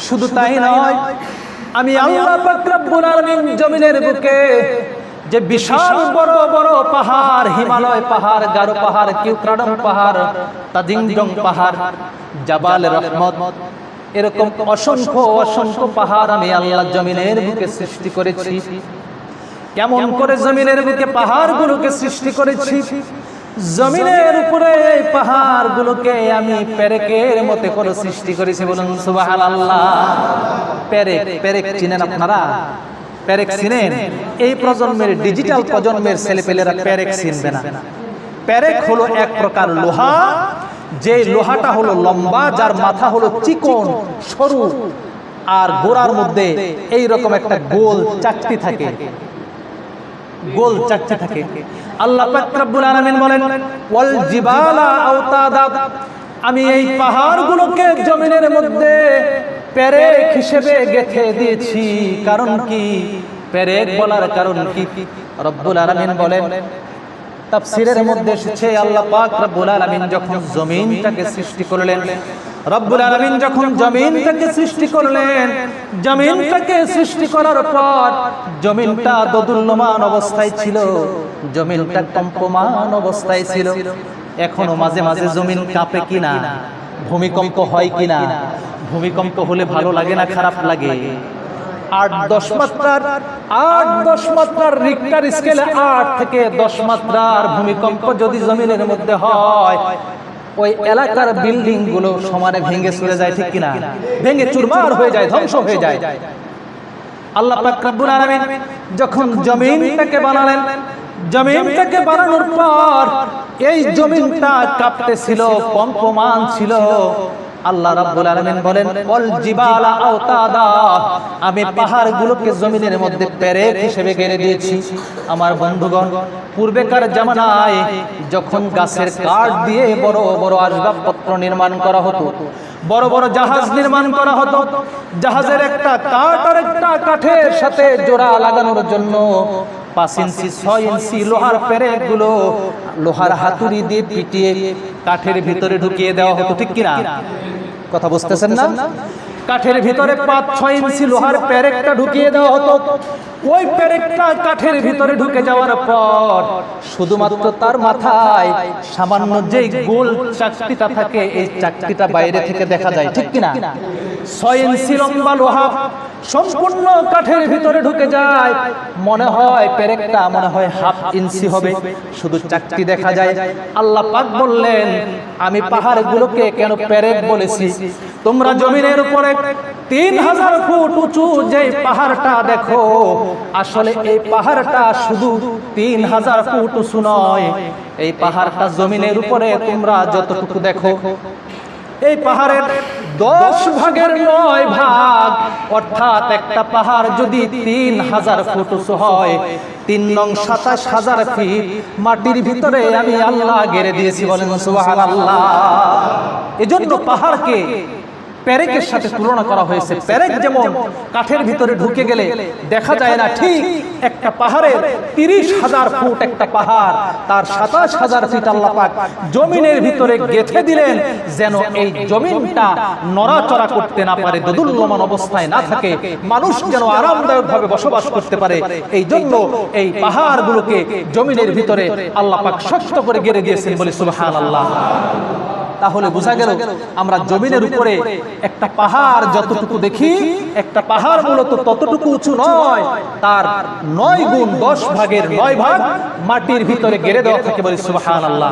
শুধু তাই নয়, আমি আল্লাহ পাক রব্বুল আলামিন জমিনের বুকে যে বিশাল বড় বড় পাহাড়, হিমালয় পাহাড়, গারো পাহাড়, কিউক্রাডম পাহাড়, তাজিংডং পাহাড়, জাবাল রহমত, এরকম অসংখ্য অসংখ্য পাহাড় আমি আল্লাহ জমিনের বুকে সৃষ্টি করেছি। কেমন করে জমিনের বুকে পাহাড়গুলোকে সৃষ্টি করেছি? জমিনের উপরে এই পাহাড়গুলোকে আমি পেরেকের মতো করে সৃষ্টি করেছি। বলুন সুবহানাল্লাহ। পেরেক, পেরেক চিনেন আপনারা? পেরেক চিনেন? এই প্রজন্মের, ডিজিটাল প্রজন্মের ছেলেপেলেরা পেরেক চিনবে না। পেরেক হলো এক প্রকার লোহা, যে লোহাটা হলো লম্বা, যার মাথা হলো চিকন সরু, আর গোড়ার মধ্যে এই রকম একটা গোল চাকতি থাকে, গোল চাকতি থাকে। আল্লাহ পাক রব্বুল আলামিন বলেন, ওয়াল জিবালা আওতাদা, আমি এই পাহাড়গুলোকে জমিনের মধ্যে পেরেক হিসেবে গেঁথে দিয়েছি। কারণ কি? পেরেক বলার কারণ কি? রব্বুল আলামিন বলেন, তাফসীরের মধ্যে এসেছে, আল্লাহ পাক রব্বুল আলামিন যখন জমিনটাকে সৃষ্টি করলেন, রব্বুল আলামিন যখন জমিনটাকে সৃষ্টি করলেন, জমিনটাকে সৃষ্টি করার পর জমিনটা দোদুল্যমান অবস্থায় ছিল, জমিনটা কম্পমান অবস্থায় ছিল। এখনো মাঝে মাঝে জমিন কাঁপে কিনা? ভূমিকম্প হয় কিনা? ভূমিকম্প হলে ভালো লাগে না খারাপ লাগে? 8-10 মাত্রার রিক্টার স্কেলে 8 থেকে 10 মাত্রার ভূমিকম্প যদি জমিনের মধ্যে হয়, ওই এলাকার বিল্ডিং গুলো সমানে ভেঙে চলে যায়, ঠিক কিনা? ভেঙে চুরমার হয়ে যায়, ধ্বংস হয়ে যায়। আল্লাহ পাক রব্বুল আলামিন যখন জমিনটাকে বানালেন, জমিনটাকে বানানোর পর এই জমিনটা কাঁপতেছিল, কম্পমান ছিল। আল্লাহ রাব্বুল আলামিন বলেন, ওয়াল জিবালা আওতাদা, আমি পাহাড়গুলোকে জমিনের মধ্যে পেরেক হিসেবে গেড়ে দিয়েছি। আমার বন্ধুগণ, পূর্বেকার জামানায় যখন গাছের কাঠ দিয়ে বড় বড় আসবাবপত্র নির্মাণ করা হতো, বড় বড় জাহাজ নির্মাণ করা হতো, জাহাজের একটা কাঠ আর একটা কাঠের সাথে জোড়া লাগানোর জন্য 5 ইঞ্চি 6 ইঞ্চি লোহার পেরেকগুলো লোহার হাতুড়ি দিয়ে পিটিয়ে কাঠের ভিতরে ঢুকিয়ে দেওয়া হতো, ঠিক কিনা? কথা বুঝতেছেন না? কাঠের ভিতরে 5-6 ইঞ্চি লোহার পেরেকটা ঢুকিয়ে দেওয়া হতো। ওই পেরেকটা কাঠের ভিতরে ঢুকে যাওয়ার পর শুধুমাত্র তার মাথায় সামান্য যে গোল চাকতিটা থাকে, এই চাকতিটা বাইরে থেকে দেখা যায়, ঠিক কিনা? 6 ইঞ্চি লম্বা লোহা সম্পূর্ণ কাঠের ভিতরে ঢুকে যায়। মনে হয় পেরেকটা মনে হয় 1/2 ইঞ্চি হবে, শুধু চাকতি দেখা যায়। আল্লাহ পাক বললেন, আমি পাহাড়গুলোকে কেন পেরেক বলেছি? তোমরা জমিনের উপরে 3000 ফুট উঁচু যে পাহাড়টা দেখো, আসলে এই পাহাড়টা শুধু 3000 ফুট উঁচু নয়। এই পাহাড়টা জমিনের উপরে তোমরা যতটুকু দেখো, এই পাহাড়ের 10 ভাগের 9 ভাগ, অর্থাৎ একটা পাহাড় যদি 3000 ফুট উঁচু হয়, 3 নং 27,000 ফিট মাটির ভিতরে আমি আল্লাহ গেড়ে দিয়েছি। বলেন সুবহানাল্লাহ। এজন্য পাহাড়কে পেরেকের সাথে তুলনা করা হয়েছে। পেরেক যেমন কাঠের ভিতরে ঢুকে গেলে দেখা যায় না, ঠিক একটা পাহাড়ের 30,000 ফুট একটা পাহাড়, তার 27,000 ফিট আল্লাহ পাক জমিনের ভিতরে গেঁথে দিলেন, যেন এই জমিনটা নড়াচড়া করতে না পারে, দোদুল্যমান অবস্থায় না থাকে, মানুষ যেন আরামদায়কভাবে বসবাস করতে পারে। এই জন্য এই পাহাড়গুলোকে জমিনের ভিতরে আল্লাহ পাক শক্ত করে গেড়ে দিয়েছেন। বলে সুবহানাল্লাহ। তাহলে বোঝা গেল, আমরা জমিনের উপরে একটা পাহাড় যতটুকু দেখি, একটা পাহাড় মূলত ততটুকু উঁচু নয়, তার 9 গুণ 10 ভাগের 9 ভাগ মাটির ভিতরে গেড়ে দেওয়া থাকে। বলি সুবহানাল্লাহ।